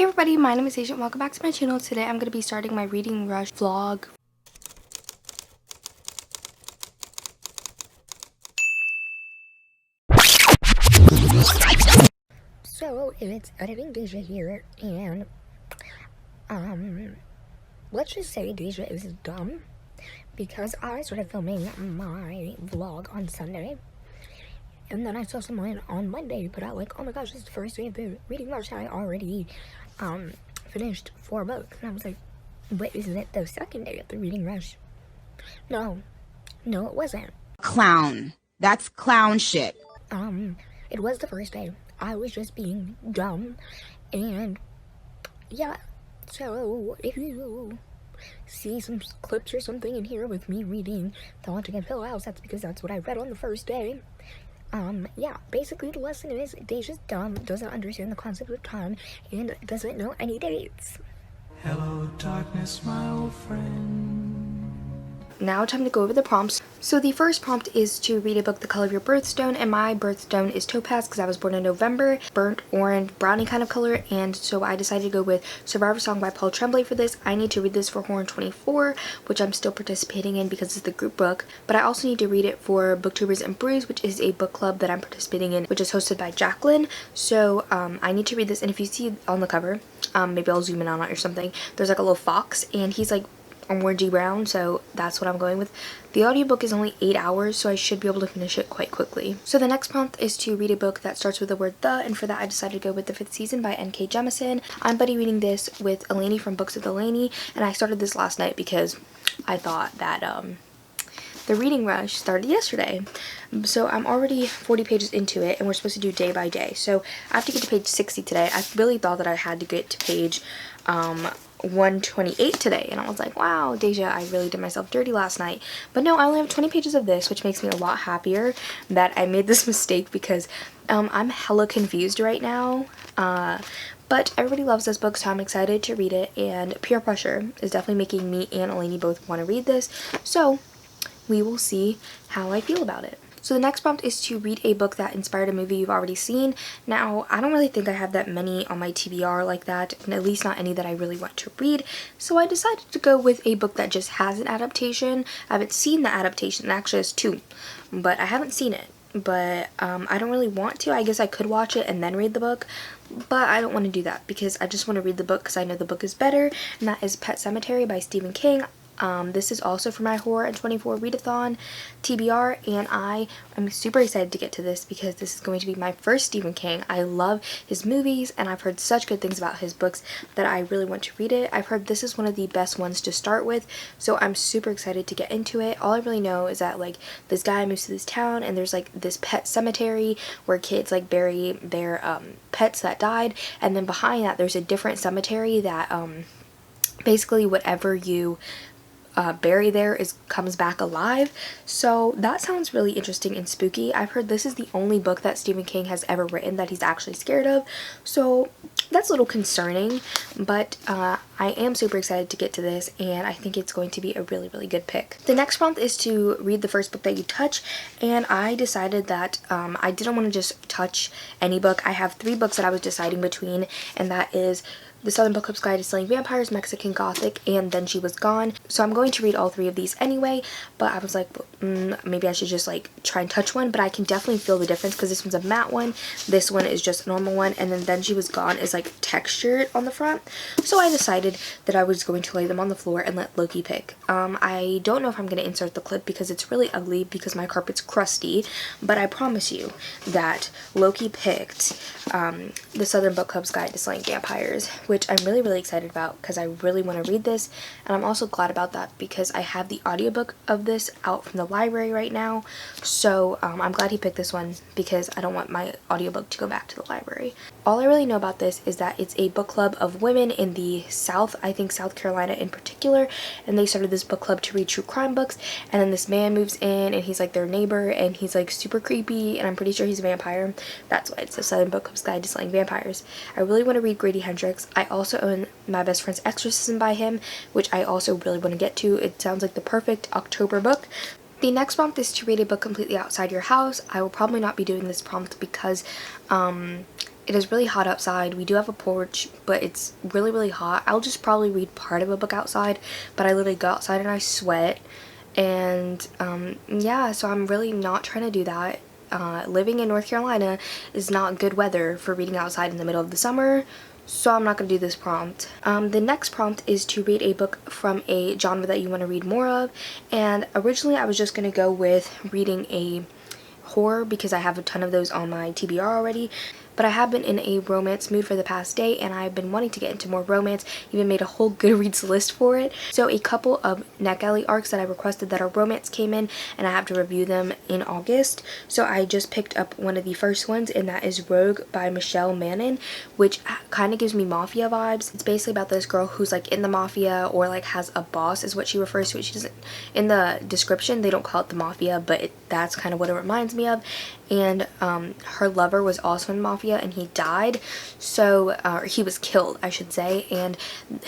Hey everybody, my name is Asia and welcome back to my channel. Today I'm going to be starting my reading rush vlog. So it's editing Deja here, and let's just say Deja is dumb because I started filming my vlog on Sunday, and then I saw someone on Monday put out like, oh my gosh, this is the first day of the reading rush, and I already finished 4 books, and I was like, wait, isn't it the second day of the reading rush? No, it wasn't. Clown. That's clown shit. It was the first day. I was just being dumb, and yeah, so if you see some clips or something in here with me reading The Haunting of Hill House, that's because that's what I read on the first day. Yeah, basically the lesson is Deja's dumb, doesn't understand the concept of time, and doesn't know any dates. Hello, darkness, my old friend. Now time to go over the prompts. So the first prompt is to read a book the color of your birthstone, and my birthstone is topaz because I was born in November, burnt orange brownie kind of color, and so I decided to go with Survivor Song by Paul Tremblay for this. I need to read this for Horn 24, which I'm still participating in because it's the group book, but I also need to read it for Booktubers and Brews, which is a book club that I'm participating in, which is hosted by Jacqueline. So I need to read this, and if you see on the cover, maybe I'll zoom in on it or something, there's like a little fox and he's like orangey brown, so that's what I'm going with. The audiobook is only 8 hours, so I should be able to finish it quite quickly. So the next prompt is to read a book that starts with the word the, and for that I decided to go with The Fifth Season by N.K. Jemisin. I'm buddy reading this with Eleni from Books with Eleni, and I started this last night because I thought that the reading rush started yesterday. So I'm already 40 pages into it, and we're supposed to do day by day. So I have to get to page 60 today. I really thought that I had to get to page 128 today, and I was like, wow, Deja, I really did myself dirty last night. But no, I only have 20 pages of this, which makes me a lot happier that I made this mistake because I'm hella confused right now. But everybody loves this book, so I'm excited to read it, and peer pressure is definitely making me and Eleni both want to read this, so we will see how I feel about it. So the next prompt is to read a book that inspired a movie you've already seen. Now, I don't really think I have that many on my TBR like that, and at least not any that I really want to read. So I decided to go with a book that just has an adaptation. I haven't seen the adaptation, it actually has 2, but I haven't seen it. But I don't really want to. I guess I could watch it and then read the book, but I don't want to do that because I just want to read the book because I know the book is better, and that is Pet Sematary by Stephen King. This is also for my Horror and 24 readathon TBR, and I am super excited to get to this because this is going to be my first Stephen King. I love his movies, and I've heard such good things about his books that I really want to read it. I've heard this is one of the best ones to start with, so I'm super excited to get into it. All I really know is that like this guy moves to this town, and there's like this pet cemetery where kids like bury their pets that died, and then behind that there's a different cemetery that basically whatever you bury there comes back alive. So that sounds really interesting and spooky. I've heard this is the only book that Stephen King has ever written that he's actually scared of, so that's a little concerning, but I am super excited to get to this, and I think it's going to be a really, really good pick. The next prompt is to read the first book that you touch, and I decided that I didn't want to just touch any book. I have 3 books that I was deciding between, and that is The Southern Book Club's Guide to Slaying Vampires, Mexican Gothic, and Then She Was Gone. So I'm going to read all 3 of these anyway, but I was like, maybe I should just like try and touch one, but I can definitely feel the difference because this one's a matte one, this one is just a normal one, and then She Was Gone is like textured on the front. So I decided that I was going to lay them on the floor and let Loki pick. I don't know if I'm going to insert the clip because it's really ugly because my carpet's crusty, but I promise you that Loki picked The Southern Book Club's Guide to Slaying Vampires, which I'm really, really excited about because I really want to read this, and I'm also glad about that because I have the audiobook of this out from the library right now, so I'm glad he picked this one because I don't want my audiobook to go back to the library. All I really know about this is that it's a book club of women in the South, I think South Carolina in particular, and they started this book club to read true crime books, and then this man moves in and he's like their neighbor, and he's like super creepy, and I'm pretty sure he's a vampire. That's why it's the Southern Book Club's Guide to Slaying Vampires. I really want to read Grady Hendrix. I also own My Best Friend's Exorcism by him, which I also really want to get to. It sounds like the perfect October book. The next prompt is to read a book completely outside your house. I will probably not be doing this prompt because It is really hot outside. We do have a porch, but it's really, really hot. I'll just probably read part of a book outside, but I literally go outside and I sweat. And yeah, so I'm really not trying to do that. Living in North Carolina is not good weather for reading outside in the middle of the summer, so I'm not going to do this prompt. The next prompt is to read a book from a genre that you want to read more of, and originally I was just going to go with reading a horror because I have a ton of those on my TBR already. But I have been in a romance mood for the past day, and I've been wanting to get into more romance, even made a whole Goodreads list for it. So a couple of NetGalley arcs that I requested that are romance came in, and I have to review them in August. So I just picked up one of the first ones, and that is Rogue by Michelle Mannon, which kind of gives me mafia vibes. It's basically about this girl who's like in the mafia, or like has a boss is what she refers to it. She doesn't, in the description they don't call it the mafia, but that's kind of what it reminds me of. And her lover was also in mafia, and he died, so he was killed, I should say. And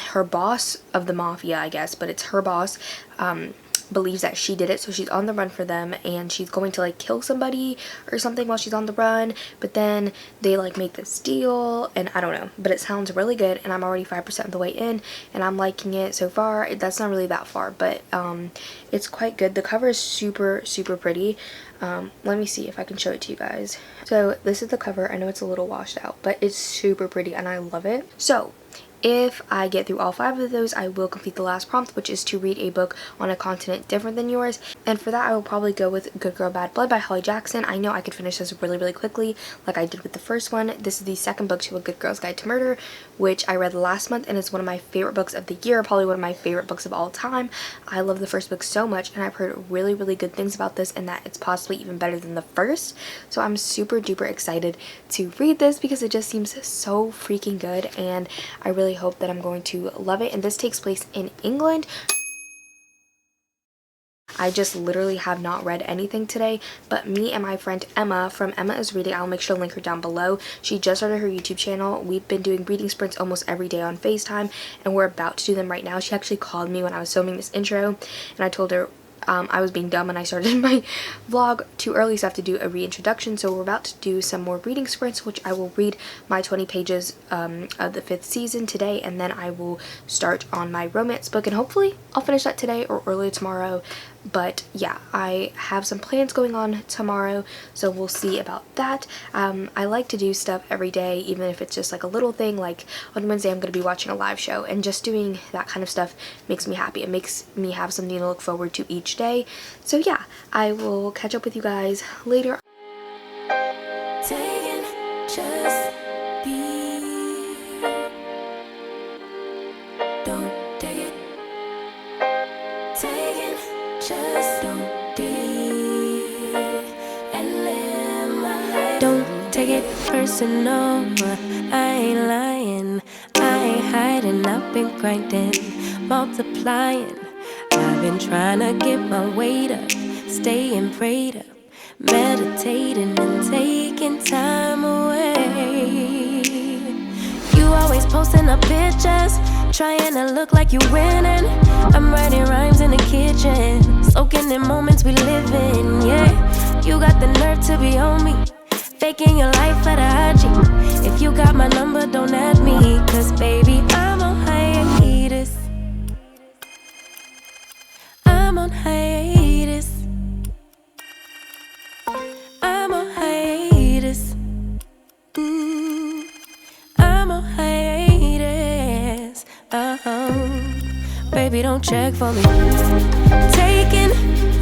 her boss of the mafia, I guess, but it's her boss, believes that she did it, so she's on the run for them, and she's going to like kill somebody or something while she's on the run. But then they like make this deal, and I don't know, but it sounds really good, and I'm already 5% of the way in, and I'm liking it so far. That's not really that far, but it's quite good. The cover is super, super pretty. Let me see if I can show it to you guys. So this is the cover. I know it's a little washed out, but it's super pretty and I love it. So if I get through all 5 of those, I will complete the last prompt, which is to read a book on a continent different than yours. And for that, I will probably go with Good Girl Bad Blood by Holly Jackson. I know I could finish this really, really quickly, like I did with the first one. This is the second book to A Good Girl's Guide to Murder, which I read last month, and it's one of my favorite books of the year, probably one of my favorite books of all time. I love the first book so much, and I've heard really, really good things about this, and that it's possibly even better than the first. So I'm super duper excited to read this because it just seems so freaking good, and I really hope that I'm going to love it. And this takes place in England. I just literally have not read anything today, but me and my friend Emma from Emma is Reading, I'll make sure to link her down below. She just started her YouTube channel. We've been doing reading sprints almost every day on FaceTime, and we're about to do them right now. She actually called me when I was filming this intro, and I told her I was being dumb and I started my vlog too early, so I have to do a reintroduction. So we're about to do some more reading sprints, which I will read my 20 pages of the 5th season today, and then I will start on my romance book, and hopefully I'll finish that today or early tomorrow. But yeah, I have some plans going on tomorrow, so we'll see about that. I like to do stuff every day, even if it's just like a little thing. Like on Wednesday I'm going to be watching a live show, and just doing that kind of stuff makes me happy. It makes me have something to look forward to each day. So yeah, I will catch up with you guys later. Take it personal, I ain't lying, I ain't hiding, I've been grinding, multiplying. I've been trying to get my weight up, staying prayed up, meditating and taking time away. You always posting up pictures, trying to look like you winning. I'm writing rhymes in the kitchen, soaking in moments we live in, yeah. You got the nerve to be on me, faking your life for the IG. If you got my number, don't add me, cause baby, I'm on hiatus. I'm on hiatus. I'm on hiatus. I'm on hiatus. Baby, don't check for me. Taking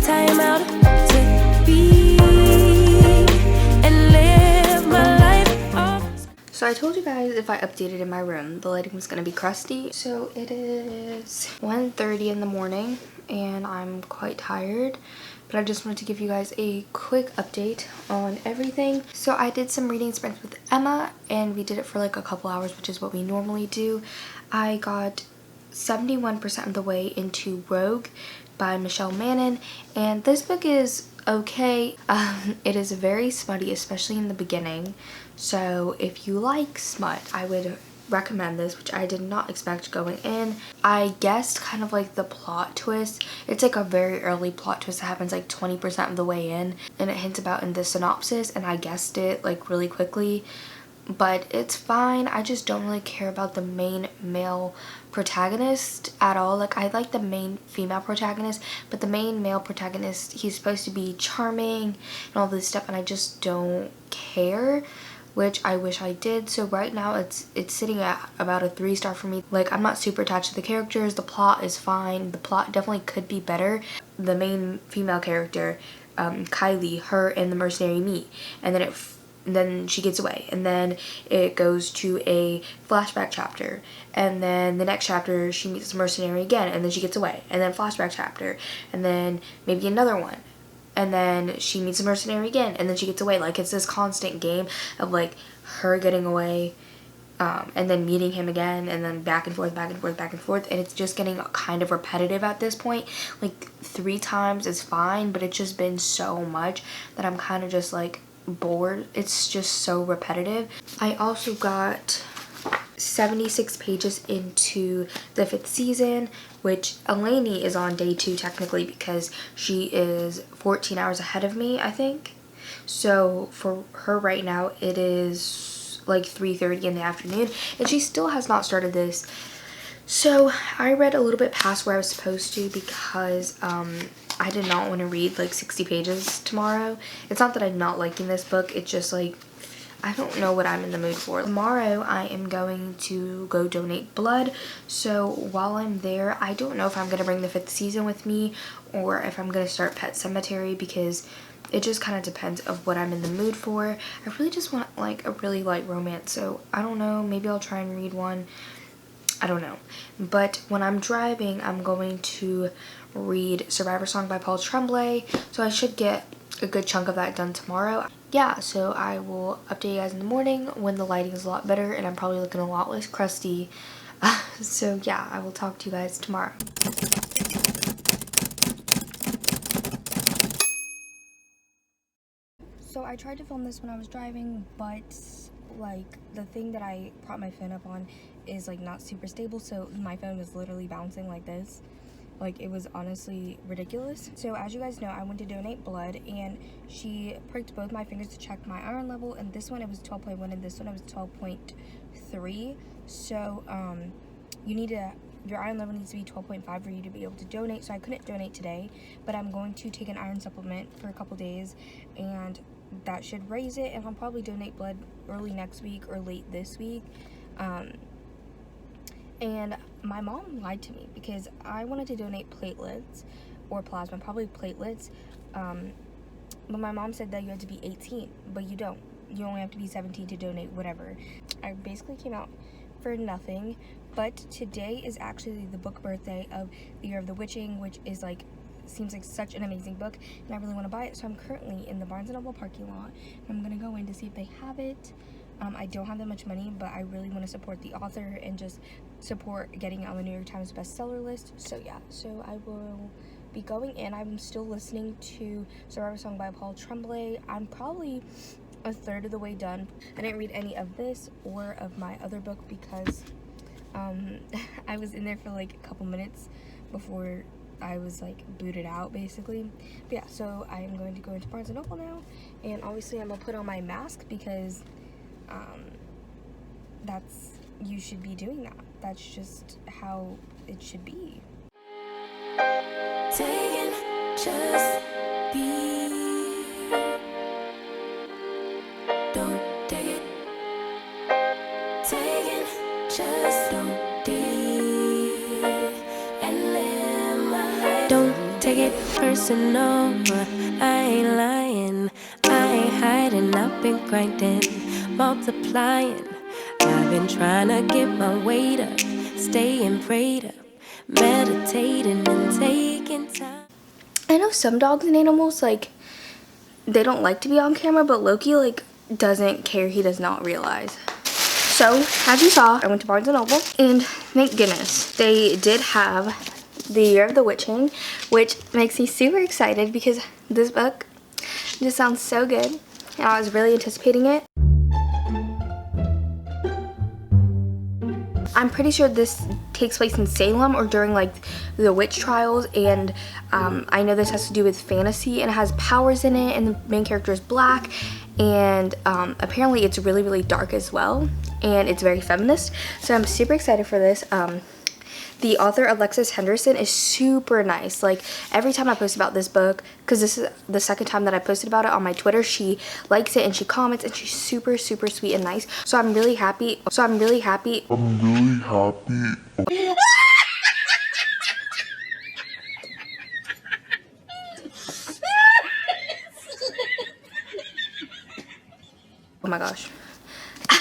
time out to be and live my life off. So I told you guys if I updated in my room, the lighting was going to be crusty. So it is 1:30 in the morning, and I'm quite tired. But I just wanted to give you guys a quick update on everything. So I did some reading sprints with Emma, and we did it for like a couple hours, which is what we normally do. I got 71% of the way into Rogue by Michelle Mannon, and this book is okay. It is very smutty, especially in the beginning. So if you like smut, I would recommend this, which I did not expect going in. I guessed kind of like the plot twist. It's like a very early plot twist that happens like 20% of the way in, and it hints about in the synopsis, and I guessed it like really quickly. but it's fine. I just don't really care about the main male protagonist at all. Like, I like the main female protagonist, but the main male protagonist, he's supposed to be charming and all this stuff, and I just don't care, which I wish I did. So right now it's sitting at about a 3-star for me. Like, I'm not super attached to the characters. The plot is fine. The plot definitely could be better. The main female character, Kylie, her and the mercenary meet, and then she gets away, and then it goes to a flashback chapter, and then the next chapter she meets the mercenary again, and then she gets away, and then flashback chapter, and then maybe another one, and then she meets the mercenary again, and then she gets away. Like, it's this constant game of like her getting away, and then meeting him again, and then back and forth, back and forth, back and forth, and it's just getting kind of repetitive at this point. Like, 3 times is fine, but it's just been so much that I'm kind of just like bored. It's just so repetitive. I also got 76 pages into the 5th season, which Eleni is on day 2 technically, because she is 14 hours ahead of me, I think. So for her right now it is like 3:30 in the afternoon, and she still has not started this. So I read a little bit past where I was supposed to, because I did not want to read like 60 pages tomorrow. It's not that I'm not liking this book, it's just like I don't know what I'm in the mood for. Tomorrow I am going to go donate blood, so while I'm there, I don't know if I'm going to bring the 5th season with me or if I'm going to start Pet Sematary, because it just kind of depends of what I'm in the mood for. I really just want like a really light romance, so I don't know, maybe I'll try and read one. I don't know. But when I'm driving, I'm going to read Survivor Song by Paul Tremblay, so I should get a good chunk of that done tomorrow. Yeah, so I will update you guys in the morning when the lighting is a lot better and I'm probably looking a lot less crusty. So yeah, I will talk to you guys tomorrow. So I tried to film this when I was driving, but like the thing that I prop my phone up on is like not super stable, so my phone was literally bouncing like this. Like, it was honestly ridiculous. So as you guys know, I went to donate blood, and she pricked both my fingers to check my iron level, and this one it was 12.1 and this one it was 12.3. So your iron level needs to be 12.5 for you to be able to donate. So I couldn't donate today, but I'm going to take an iron supplement for a couple days, and that should raise it, and I'll probably donate blood early next week or late this week. And my mom lied to me, because I wanted to donate platelets or plasma, probably platelets, but my mom said that you had to be 18, but you don't. You only have to be 17 to donate whatever. I basically came out for nothing, but today is actually the book birthday of The Year of the Witching, which is like, seems like such an amazing book, and I really want to buy it. So I'm currently in the Barnes & Noble parking lot, and I'm gonna go in to see if they have it. I don't have that much money, but I really want to support the author and just support getting on the New York Times bestseller list. So yeah, so I will be going in. I'm still listening to Survivor Song by Paul Tremblay. I'm probably a third of the way done. I didn't read any of this or of my other book because I was in there for like a couple minutes before I was like booted out basically. But yeah, so I am going to go into Barnes & Noble now, and obviously I'm gonna put on my mask because you should be doing that. That's just how it should be. Taking just be. Don't take it. Taking just don't be. And live my life. Don't take it personal. I ain't lying. I ain't hiding. I've been grinding, multiplying. I've been trying to get my weight up, staying prayed up, meditating and taking time. I know some dogs and animals, like, they don't like to be on camera, but Loki, like, doesn't care. He does not realize. So, as you saw, I went to Barnes & Noble, and thank goodness, they did have The Year of the Witching, which makes me super excited because this book just sounds so good, and I was really anticipating it. I'm pretty sure this takes place in Salem or during like the witch trials, and I know this has to do with fantasy and it has powers in it, and the main character is black, and apparently it's really, really dark as well, and it's very feminist. So I'm super excited for this. The author, Alexis Henderson, is super nice. Like, every time I post about this book, because this is the second time that I posted about it on my Twitter, she likes it and she comments, and she's super, super sweet and nice. So I'm really happy. Oh my gosh.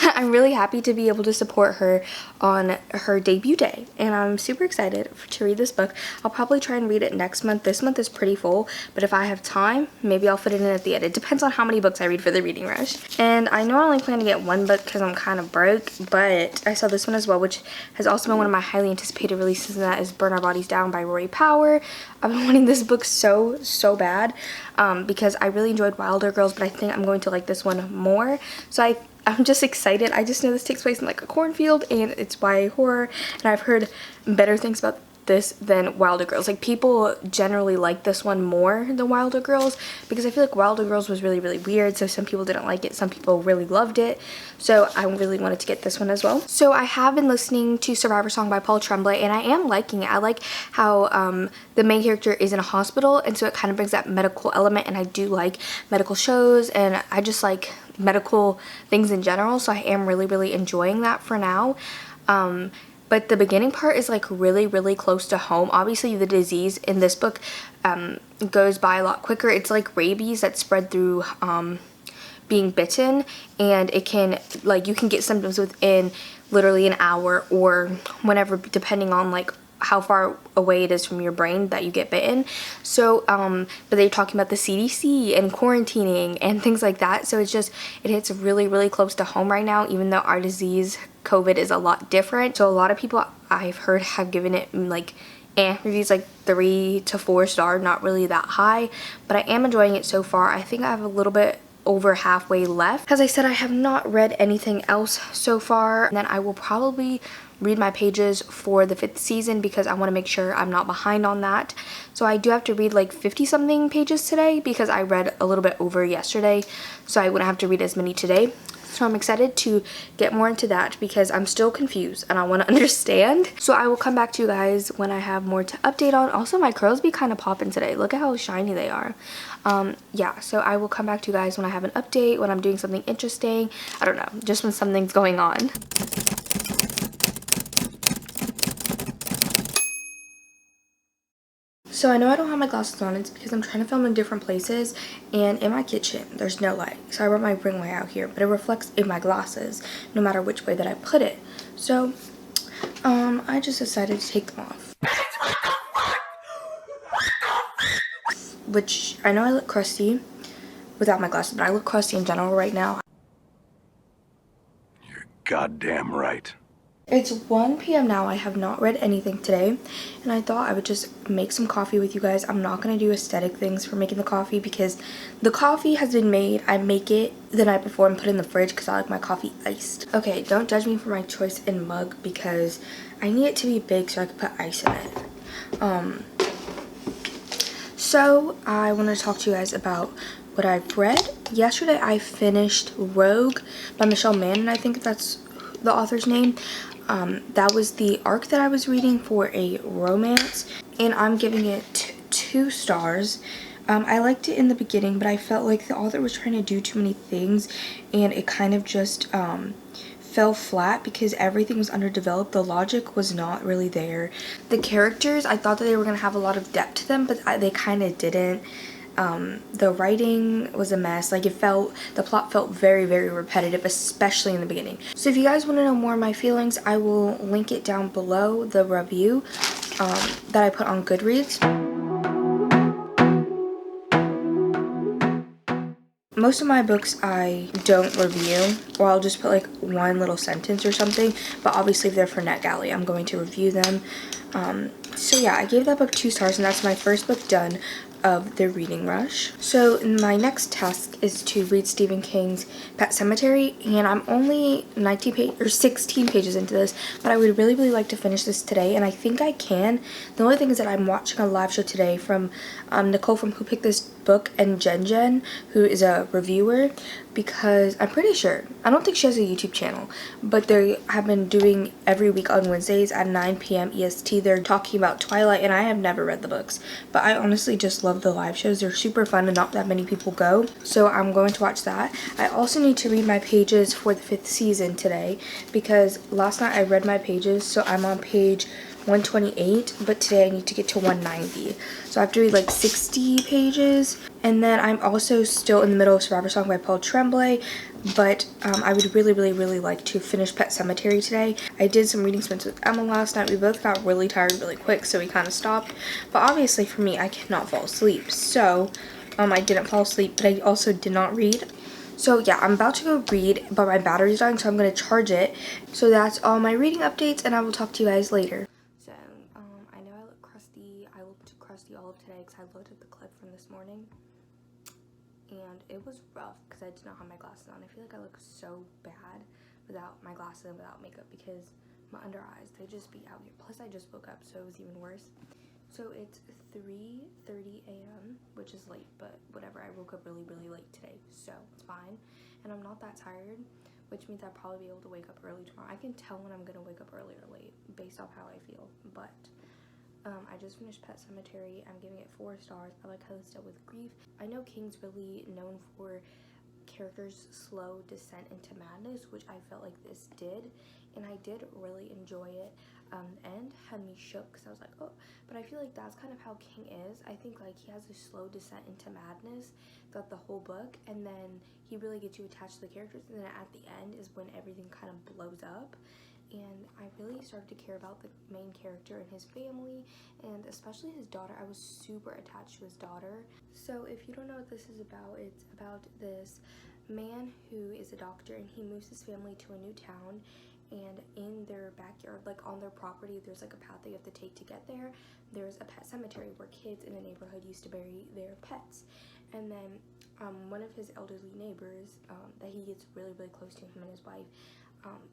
I'm really happy to be able to support her on her debut day, and I'm super excited to read this book. I'll probably try and read it next month. This month is pretty full, but if I have time, maybe I'll fit it in at the end. It depends on how many books I read for the reading rush. And I know I only plan to get one book because I'm kind of broke, but I saw this one as well, which has also been one of my highly anticipated releases, and that is Burn Our Bodies Down by Rory Power. I've been wanting this book so bad because I really enjoyed Wilder Girls, but I think I'm going to like this one more. So I'm just excited. I just know this takes place in like a cornfield, and it's YA horror, and I've heard better things about this than Wilder Girls. Like, people generally like this one more than Wilder Girls because I feel like Wilder Girls was really, really weird, so some people didn't like it, some people really loved it. So I really wanted to get this one as well. So I have been listening to Survivor Song by Paul Tremblay, and I am liking it. I like how the main character is in a hospital, and so it kind of brings that medical element, and I do like medical shows, and I just like medical things in general, so I am really, really enjoying that for now. But the beginning part is like really, really close to home. Obviously the disease in this book goes by a lot quicker. It's like rabies that spread through being bitten, and it can, like, you can get symptoms within literally an hour or whenever, depending on like how far away it is from your brain that you get bitten. So but they're talking about the CDC and quarantining and things like that, so it's just, it hits really, really close to home right now, even though our disease, COVID, is a lot different. So a lot of people I've heard have given it like reviews like 3 to 4 star, not really that high, but I am enjoying it so far. I think I have a little bit over halfway left. As I said, I have not read anything else so far, and then I will probably read my pages for the 5th season because I want to make sure I'm not behind on that. So I do have to read like 50 something pages today because I read a little bit over yesterday, so I wouldn't have to read as many today. So I'm excited to get more into that because I'm still confused and I want to understand. So I will come back to you guys when I have more to update on. Also, my curls be kind of popping today. Look at how shiny they are. Yeah, so I will come back to you guys when I have an update, when I'm doing something interesting. I don't know, just when something's going on. So I know I don't have my glasses on. It's because I'm trying to film in different places, and in my kitchen there's no light, so I brought my ring light out here, but it reflects in my glasses no matter which way that I put it. So I just decided to take them off, which I know I look crusty without my glasses, but I look crusty in general right now. You're goddamn right. It's 1 p.m. now. I have not read anything today, and I thought I would just make some coffee with you guys. I'm not going to do aesthetic things for making the coffee because the coffee has been made. I make it the night before and put it in the fridge because I like my coffee iced. Okay, don't judge me for my choice in mug because I need it to be big so I can put ice in it. So I want to talk to you guys about what I've read. Yesterday I finished Rogue by Michelle Mann, and I think that's the author's name. That was the arc that I was reading for a romance, and I'm giving it 2 stars. I liked it in the beginning, but I felt like the author was trying to do too many things, and it kind of just fell flat because everything was underdeveloped. The logic was not really there. The characters, I thought that they were going to have a lot of depth to them, but they kind of didn't. The writing was a mess. Like, the plot felt very, very repetitive, especially in the beginning. So if you guys want to know more of my feelings, I will link it down below, the review that I put on Goodreads. Most of my books I don't review, or I'll just put like one little sentence or something, but obviously if they're for NetGalley, I'm going to review them. So yeah, I gave that book 2 stars, and that's my first book done of the reading rush. So my next task is to read Stephen King's Pet Sematary, and I'm only 16 pages into this, but I would really, really like to finish this today, and I think I can. The only thing is that I'm watching a live show today from Nicole from Who Picked This Book and Jen, who is a reviewer, because I'm pretty sure, I don't think she has a YouTube channel, but they have been doing every week on Wednesdays at 9 p.m. EST. They're talking about Twilight, and I have never read the books, but I honestly just love the live shows. They're super fun and not that many people go, so I'm going to watch that. I also need to read my pages for the 5th season today, because last night I read my pages, so I'm on page 128, but today I need to get to 190, so I have to read like 60 pages. And then I'm also still in the middle of Survivor Song by Paul Tremblay, but I would really like to finish Pet Sematary today. I did some reading sprints with Emma last night. We both got really tired really quick, so we kind of stopped, but obviously for me, I cannot fall asleep, so I didn't fall asleep, but I also did not read. So yeah, I'm about to go read, but my battery's dying, so I'm going to charge it. So that's all my reading updates, and I will talk to you guys later. So, I know I look crusty. I looked crusty all of today because I looked at the clip from this morning, and it was rough because I did not have my glasses on. I feel like I look so bad without my glasses and without makeup because my under eyes, they just be out here. Plus, I just woke up, so it was even worse. So it's 3:30 a.m., which is late, but whatever. I woke up really late today, so it's fine. And I'm not that tired, which means I'll probably be able to wake up early tomorrow. I can tell when I'm gonna wake up early or late based off how I feel, but I just finished Pet Sematary. I'm giving it 4 stars. I like how it's dealt with grief. I know King's really known for characters' slow descent into madness, which I felt like this did, and I did really enjoy it. And had me shook because I was like, oh, but I feel like that's kind of how King is. I think like he has a slow descent into madness throughout the whole book, and then he really gets you attached to the characters, and then at the end is when everything kind of blows up. And I really started to care about the main character and his family, and especially his daughter. I was super attached to his daughter. So if you don't know what this is about, it's about this man who is a doctor, and he moves his family to a new town, and in their backyard, like on their property, there's like a path that you have to take to get there. There's a pet cemetery where kids in the neighborhood used to bury their pets. And then one of his elderly neighbors that he gets really close to, him and his wife,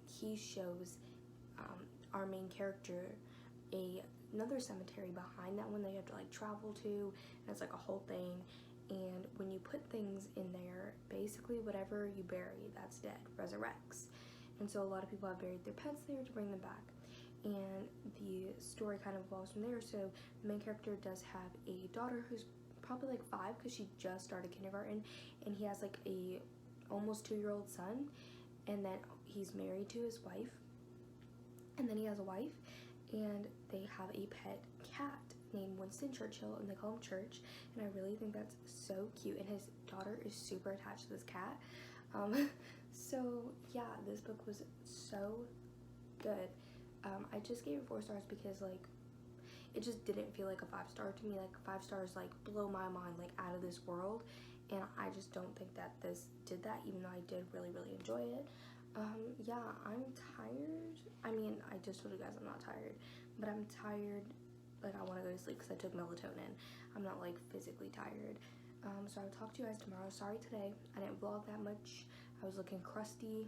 he shows our main character another cemetery behind that one that you have to like travel to, and it's like a whole thing. And when you put things in there, basically whatever you bury that's dead resurrects. And so a lot of people have buried their pets there to bring them back, and the story kind of evolves from there. So the main character does have a daughter who's probably like 5 because she just started kindergarten, and he has like a almost 2-year-old son, and then he's married to his wife, and then he has a wife, and they have a pet cat named Winston Churchill, and they call him Church, and I really think that's so cute, and his daughter is super attached to this cat. So yeah, this book was so good. I just gave it 4 stars because like it just didn't feel like a 5-star to me. Like 5 stars like blow my mind, like out of this world, and I just don't think that this did that, even though I did really enjoy it. Yeah, I'm tired. I mean, I just told you guys I'm not tired, but I'm tired. Like I want to go to sleep because I took melatonin. I'm not like physically tired. So I'll talk to you guys tomorrow. Sorry today I didn't vlog that much. I was looking crusty.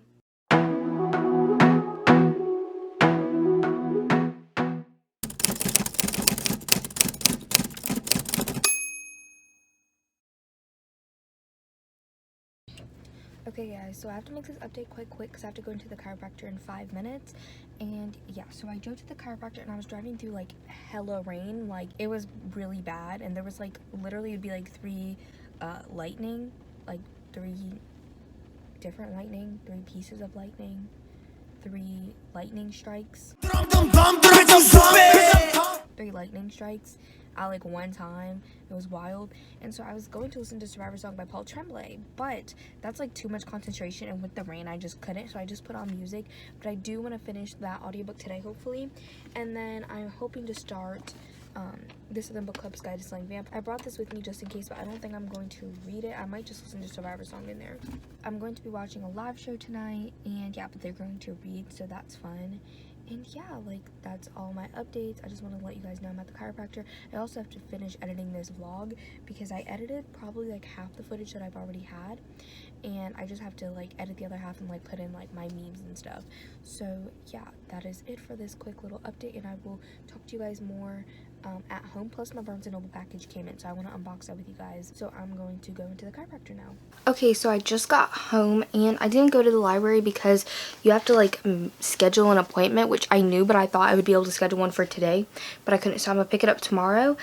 Okay guys, so I have to make this update quite quick because I have to go into the chiropractor in 5 minutes. And yeah, so I drove to the chiropractor and I was driving through like hella rain. Like it was really bad, and there was like literally it'd be like 3 lightning, like 3 different lightning, 3 pieces of lightning, 3 lightning strikes. 3 lightning strikes at like one time. It was wild. And so I was going to listen to Survivor Song by Paul Tremblay, but that's like too much concentration, and with the rain I just couldn't, so I just put on music. But I do want to finish that audiobook today, hopefully, and then I'm hoping to start This Southern Book Club's Guide to Slaying Vamp. I brought this with me just in case, but I don't think I'm going to read it. I might just listen to Survivor Song in there. I'm going to be watching a live show tonight, and yeah, but they're going to read, so that's fun. And yeah, like that's all my updates. I just want to let you guys know I'm at the chiropractor. I also have to finish editing this vlog because I edited probably like half the footage that I've already had, and I just have to like edit the other half and like put in like my memes and stuff. So yeah, that is it for this quick little update, and I will talk to you guys more at home, plus my Barnes & Noble package came in, so I want to unbox that with you guys. So I'm going to go into the chiropractor now. Okay, so I just got home and I didn't go to the library because you have to like schedule an appointment, which I knew, but I thought I would be able to schedule one for today, but I couldn't, so I'm gonna pick it up tomorrow.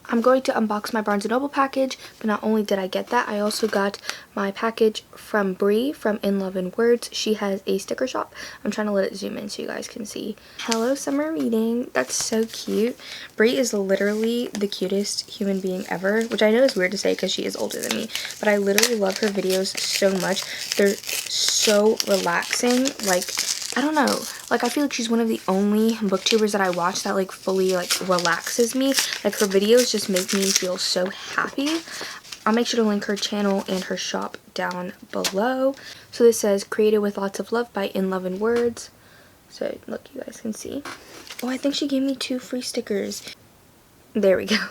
I'm going to unbox my Barnes & Noble package, but not only did I get that, I also got my package from Bree from In Love and Words. She has a sticker shop. I'm trying to let it zoom in so you guys can see. Hello, summer reading. That's so cute. Bree is literally the cutest human being ever, which I know is weird to say because she is older than me, but I literally love her videos so much. They're so relaxing. Like, I don't know, like I feel like she's one of the only booktubers that I watch that like fully like relaxes me. Like her videos just make me feel so happy. I'll make sure to link her channel and her shop down below. So this says created with lots of love by In Love and Words. So look, you guys can see. Oh, I think she gave me 2 free stickers. There we go.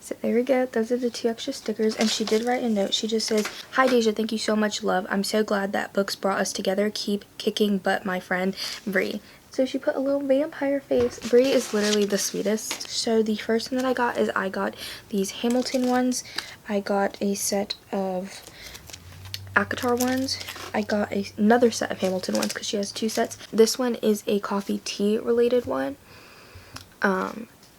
So there we go, those are the 2 extra stickers, and she did write a note. She just says, "Hi Deja, thank you so much, love. I'm so glad that books brought us together. Keep kicking butt, my friend, Bree." So she put a little vampire face. Bree is literally the sweetest. So the first thing that I got is I got these Hamilton ones. I got a set of ACOTAR ones. I got another set of Hamilton ones because she has 2 sets. This one is a coffee tea related one.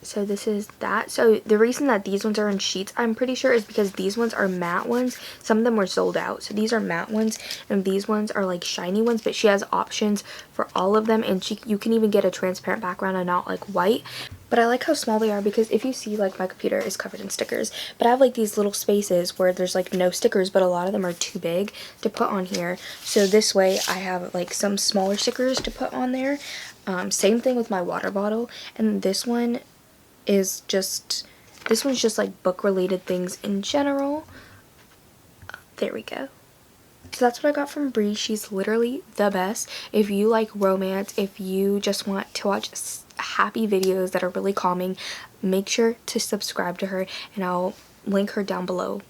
So this is that. So the reason that these ones are in sheets, I'm pretty sure, is because these ones are matte ones. Some of them were sold out. So these are matte ones and these ones are like shiny ones, but she has options for all of them, and you can even get a transparent background and not like white. But I like how small they are because if you see, like, my computer is covered in stickers, but I have like these little spaces where there's like no stickers, but a lot of them are too big to put on here. So this way I have like some smaller stickers to put on there. Same thing with my water bottle, and this one's just like book related things in general. There we go. So that's what I got from Bree. She's literally the best. If you like romance, if you just want to watch happy videos that are really calming, make sure to subscribe to her, and I'll link her down below.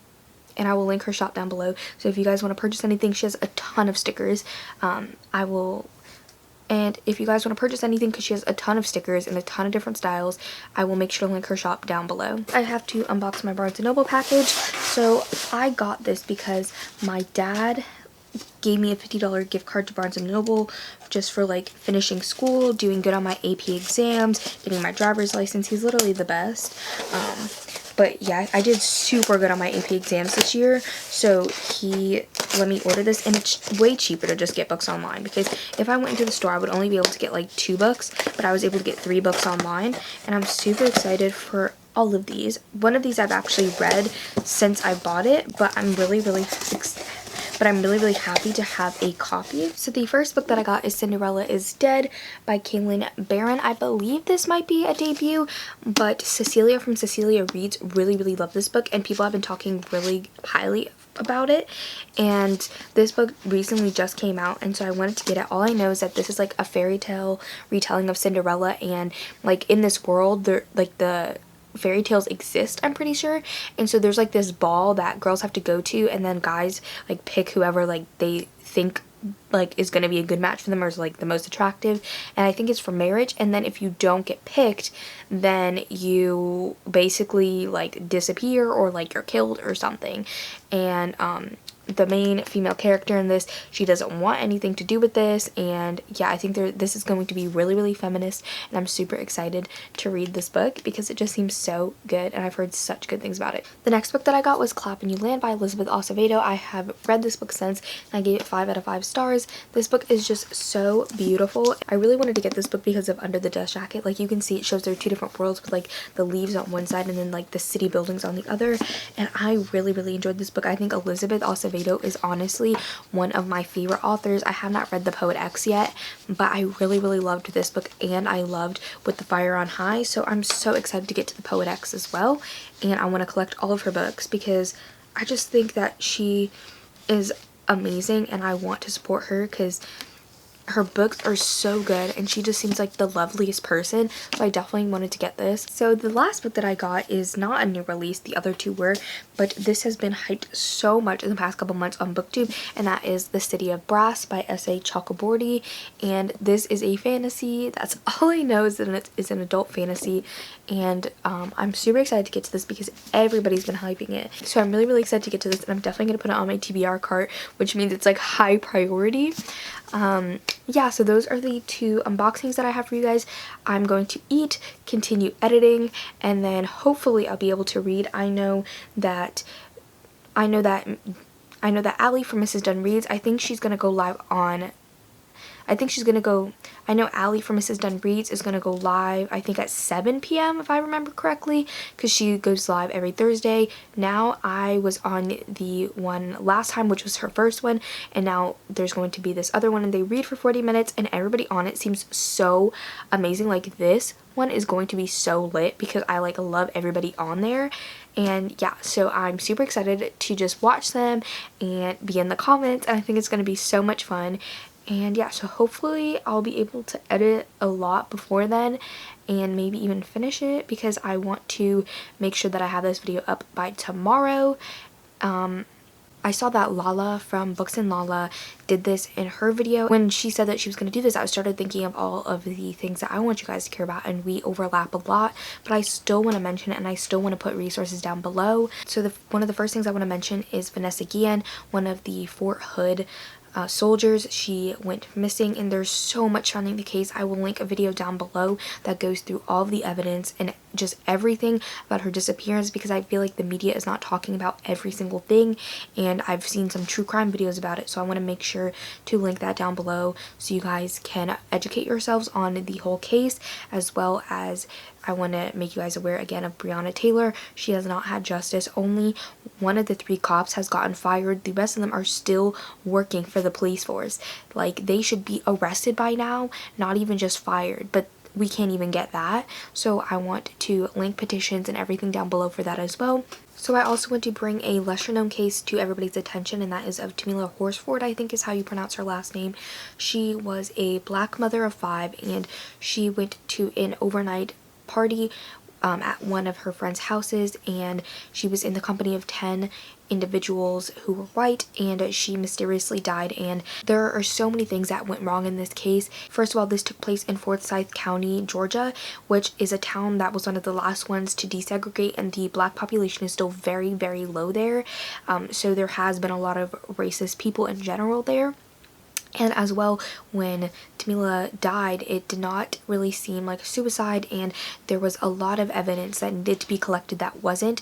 And I will link her shop down below. So if you guys want to purchase anything, she has a ton of stickers. And if you guys want to purchase anything, because she has a ton of stickers and a ton of different styles, I will make sure to link her shop down below. I have to unbox my Barnes & Noble package. So I got this because my dad gave me a $50 gift card to Barnes & Noble just for like finishing school, doing good on my AP exams, getting my driver's license. He's literally the best. But yeah, I did super good on my AP exams this year, so he let me order this, and it's way cheaper to just get books online, because if I went into the store I would only be able to get like 2 books, but I was able to get 3 books online, and I'm super excited for all of these. One of these I've actually read since I bought it, but I'm really happy to have a copy. So the first book that I got is Cinderella is Dead by Kaylin Barron. I believe this might be a debut, but Cecilia from Cecilia Reads really loved this book, and people have been talking really highly about it. And this book recently just came out, and so I wanted to get it. All I know is that this is like a fairy tale retelling of Cinderella, and like in this world, there like the fairy tales exist, I'm pretty sure, and so there's like this ball that girls have to go to, and then guys like pick whoever like they think like is going to be a good match for them, or is like the most attractive, and I think it's for marriage. And then if you don't get picked, then you basically like disappear, or like you're killed or something. And the main female character in this, she doesn't want anything to do with this, and yeah, I think this is going to be really feminist, and I'm super excited to read this book because it just seems so good, and I've heard such good things about it. The next book that I got was Clap and You Land by Elizabeth Acevedo. I have read this book since, and I gave it 5 out of 5 stars. This book is just so beautiful. I really wanted to get this book because of Under the Dust Jacket. Like you can see, it shows there are 2 different worlds with like the leaves on one side and then like the city buildings on the other, and I really enjoyed this book. I think Elizabeth Acevedo is honestly one of my favorite authors. I have not read The Poet X yet, but I really loved this book, and I loved With the Fire on High, so I'm so excited to get to The Poet X as well, and I want to collect all of her books because I just think that she is amazing, and I want to support her because her books are so good, and she just seems like the loveliest person, so I definitely wanted to get this. So the last book that I got is not a new release, the other two were, but this has been hyped so much in the past couple months on BookTube, and that is The City of Brass by S.A. Chakraborty. And this is a fantasy. That's all I know, is that it's an adult fantasy, and I'm super excited to get to this because everybody's been hyping it. So I'm really excited to get to this, and I'm definitely going to put it on my TBR cart, which means it's like high priority. Yeah, so those are the two unboxings that I have for you guys. I'm going to eat, continue editing, and then hopefully I'll be able to read. I know that Allie from Mrs. Dunn Reads, I think she's gonna go live on, I know Allie from Mrs. Dunn Reads is going to go live, I think at 7 p.m. if I remember correctly, because she goes live every Thursday. Now, I was on the one last time, which was her first one, and now there's going to be this other one, and they read for 40 minutes, and everybody on it seems so amazing. Like, this one is going to be so lit because I like love everybody on there. And yeah, so I'm super excited to just watch them and be in the comments, and I think it's going to be so much fun. And yeah, so hopefully I'll be able to edit a lot before then and maybe even finish it, because I want to make sure that I have this video up by tomorrow. I saw that Lala from Books and Lala did this in her video. When she said that she was going to do this, I started thinking of all of the things that I want you guys to care about, and we overlap a lot, but I still want to mention it, and I still want to put resources down below. So one of the first things I want to mention is Vanessa Guillen, one of the Fort Hood soldiers. She went missing, and there's so much surrounding the case. I will link a video down below that goes through all of the evidence and just everything about her disappearance, because I feel like the media is not talking about every single thing, and I've seen some true crime videos about it, so I want to make sure to link that down below so you guys can educate yourselves on the whole case, as well as I want to make you guys aware again of Breonna Taylor. She has not had justice. Only one of the 3 cops has gotten fired. The rest of them are still working for the police force. Like, they should be arrested by now, not even just fired, but we can't even get that. So I want to link petitions and everything down below for that as well. So I also want to bring a lesser known case to everybody's attention, and that is of Tamila Horsford, I think is how you pronounce her last name. She was a black mother of 5, and she went to an overnight party at one of her friend's houses, and she was in the company of 10 individuals who were white, and she mysteriously died. And there are so many things that went wrong in this case. First of all, this took place in Forsyth County, Georgia, which is a town that was one of the last ones to desegregate, and the black population is still very low there. So there has been a lot of racist people in general there. And as well, when Tamila died, it did not really seem like a suicide, and there was a lot of evidence that needed to be collected that wasn't.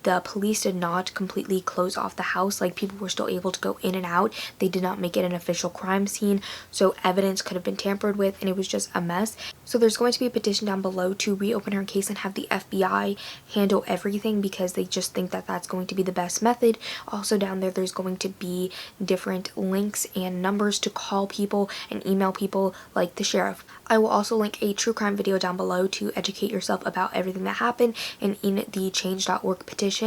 The police did not completely close off the house. Like, people were still able to go in and out. They did not make it an official crime scene, so evidence could have been tampered with, and it was just a mess. So there's going to be a petition down below to reopen her case and have the FBI handle everything, because they just think that that's going to be the best method. Also down there's going to be different links and numbers to call people and email people, like the sheriff. I will also link a true crime video down below to educate yourself about everything that happened, and in the change.org petition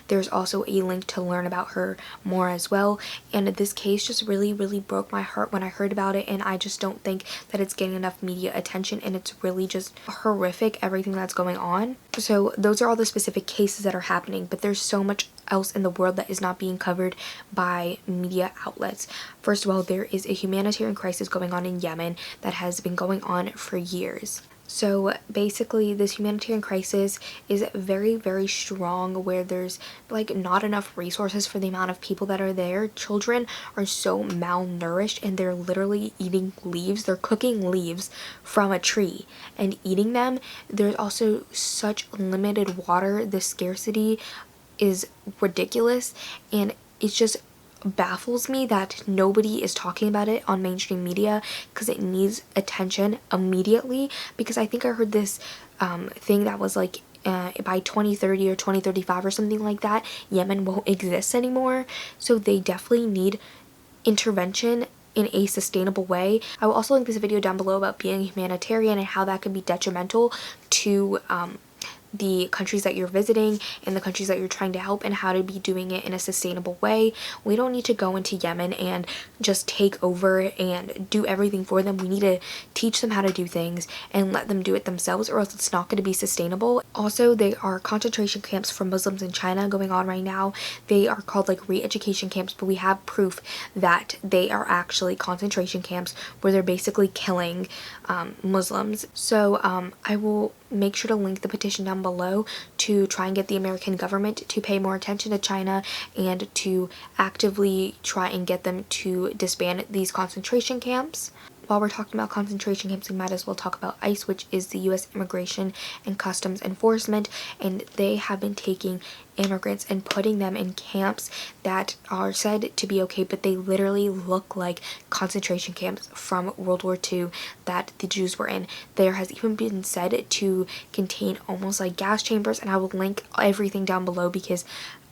there's also a link to learn about her more as well. And this case just really broke my heart when I heard about it, and I just don't think that it's getting enough media attention, and it's really just horrific everything that's going on. So those are all the specific cases that are happening, but there's so much else in the world that is not being covered by media outlets. First of all, there is a humanitarian crisis going on in Yemen that has been going on for years. So basically, this humanitarian crisis is very strong, where there's like not enough resources for the amount of people that are there. Children are so malnourished, and they're literally eating leaves. They're cooking leaves from a tree and eating them. There's also such limited water. The scarcity is ridiculous, and it's just baffles me that nobody is talking about it on mainstream media, because it needs attention immediately. Because I think I heard this thing that was like by 2030 or 2035 or something like that, Yemen won't exist anymore. So they definitely need intervention in a sustainable way. I will also link this video down below about being a humanitarian and how that could be detrimental to the countries that you're visiting and the countries that you're trying to help and how to be doing it in a sustainable way. We don't need to go into Yemen and just take over and do everything for them. We need to teach them how to do things and let them do it themselves, or else it's not going to be sustainable. Also, there are concentration camps for Muslims in China going on right now. They are called like re-education camps, but we have proof that they are actually concentration camps where they're basically killing Muslims. So I will make sure to link the petition down below to try and get the American government to pay more attention to China and to actively try and get them to disband these concentration camps. While we're talking about concentration camps, we might as well talk about ICE, which is the U.S. Immigration and Customs Enforcement, and they have been taking immigrants and putting them in camps that are said to be okay, but they literally look like concentration camps from World War II that the Jews were in. There has even been said to contain almost like gas chambers, and I will link everything down below because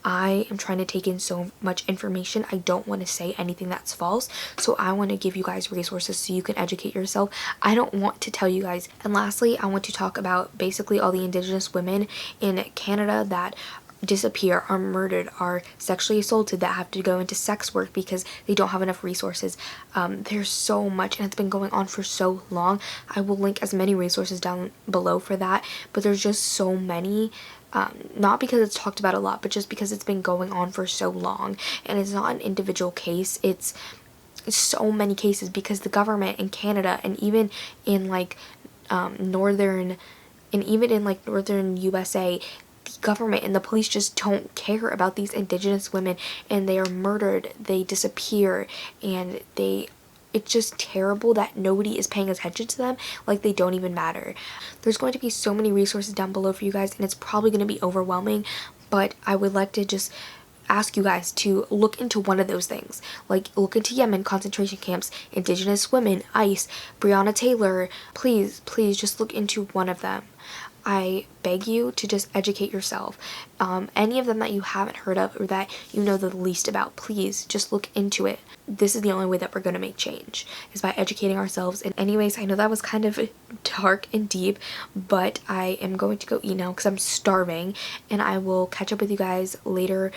I am trying to take in so much information. I don't want to say anything that's false, so I want to give you guys resources so you can educate yourself. I don't want to tell you guys. And lastly, I want to talk about basically all the Indigenous women in Canada that disappear, are murdered, are sexually assaulted, that have to go into sex work because they don't have enough resources. There's so much, and it's been going on for so long. I will link as many resources down below for that, but there's just so many. Not because it's talked about a lot, but just because it's been going on for so long, and it's not an individual case, it's so many cases, because the government in Canada and even in like northern USA, the government and the police just don't care about these Indigenous women, and they are murdered, they disappear, and it's just terrible that nobody is paying attention to them, like they don't even matter. There's going to be so many resources down below for you guys, and it's probably going to be overwhelming, but I would like to just ask you guys to look into one of those things. Like, look into Yemen concentration camps, Indigenous women, ICE, Breonna Taylor. Please just look into one of them. I beg you to just educate yourself. Any of them that you haven't heard of or that you know the least about, please just look into it. This is the only way that we're going to make change, is by educating ourselves. And anyways, I know that was kind of dark and deep, but I am going to go eat now because I'm starving, and I will catch up with you guys later.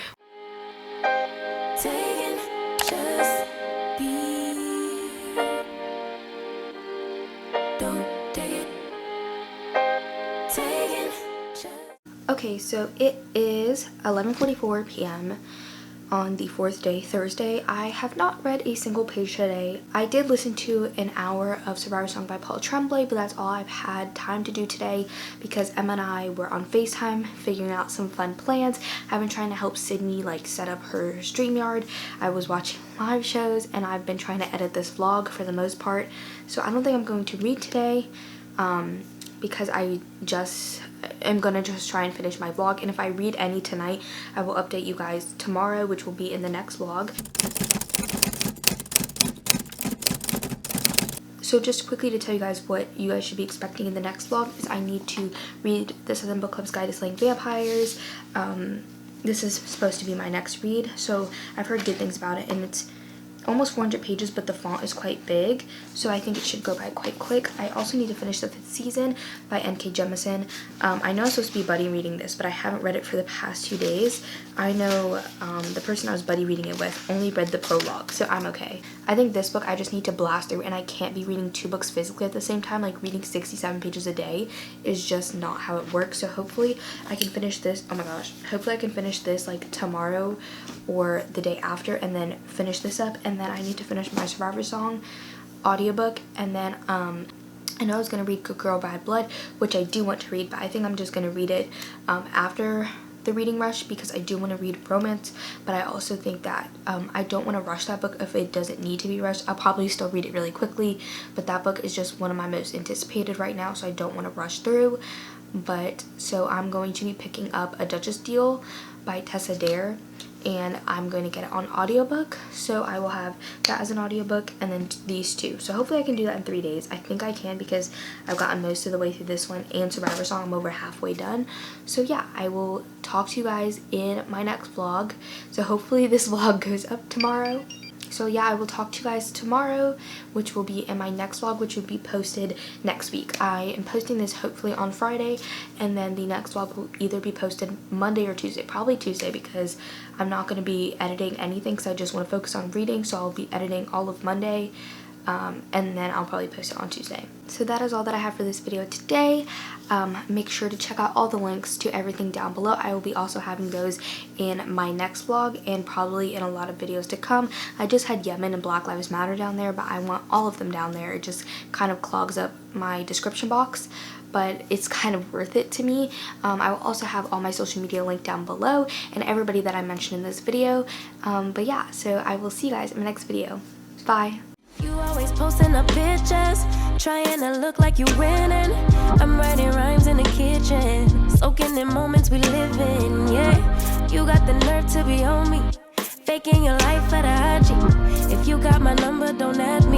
Okay, so it is 11:44 p.m. on the 4th day, Thursday. I have not read a single page today. I did listen to an hour of Survivor Song by Paul Tremblay, but that's all I've had time to do today because Emma and I were on FaceTime figuring out some fun plans. I've been trying to help Sydney like set up her StreamYard. I was watching live shows, and I've been trying to edit this vlog for the most part. So I don't think I'm going to read today because I am gonna just try and finish my vlog, and if I read any tonight, I will update you guys tomorrow, which will be in the next vlog. So just quickly to tell you guys what you guys should be expecting in the next vlog is I need to read the Southern Book Club's Guide to Slaying Vampires. This is supposed to be my next read, so I've heard good things about it, and it's almost 400 pages, but the font is quite big, so I think it should go by quite quick. I also need to finish the 5th season by N.K. Jemisin. I know I'm supposed to be buddy reading this, but I haven't read it for the past 2 days. I know the person I was buddy reading it with only read the prologue, so I'm okay. I think this book I just need to blast through, and I can't be reading 2 books physically at the same time. Like, reading 67 pages a day is just not how it works, so hopefully I can finish this. Oh my gosh, hopefully I can finish this like tomorrow or the day after, and then finish this up, and then I need to finish my Survivor Song audiobook, and then I know I was going to read Good Girl Bad Blood, which I do want to read, but I think I'm just going to read it after the reading rush because I do want to read romance, but I also think that I don't want to rush that book if it doesn't need to be rushed. I'll probably still read it really quickly, but that book is just one of my most anticipated right now, so I don't want to rush through. But so I'm going to be picking up A Duchess Deal by Tessa Dare, and I'm going to get it on audiobook, so I will have that as an audiobook, and then these two. So hopefully I can do that in 3 days. I think I can because I've gotten most of the way through this one, and Survivor Song I'm over halfway done. So yeah, I will talk to you guys in my next vlog. So hopefully this vlog goes up tomorrow. So yeah, I will talk to you guys tomorrow, which will be in my next vlog, which will be posted next week. I am posting this hopefully on Friday, and then the next vlog will either be posted Monday or Tuesday. Probably Tuesday, because I'm not going to be editing anything because I just want to focus on reading. So I'll be editing all of Monday, and then I'll probably post it on Tuesday. So that is all that I have for this video today. Make sure to check out all the links to everything down below. I will be also having those in my next vlog and probably in a lot of videos to come. I just had Yemen and Black Lives Matter down there, but I want all of them down there. It just kind of clogs up my description box, but it's kind of worth it to me. I will also have all my social media linked down below and everybody that I mentioned in this video. But yeah, so I will see you guys in my next video. Bye. You always posting up pictures, trying to look like you winning. I'm writing rhymes in the kitchen, soaking in moments we live in, yeah. You got the nerve to be on me, faking your life for the IG. If you got my number, don't add me.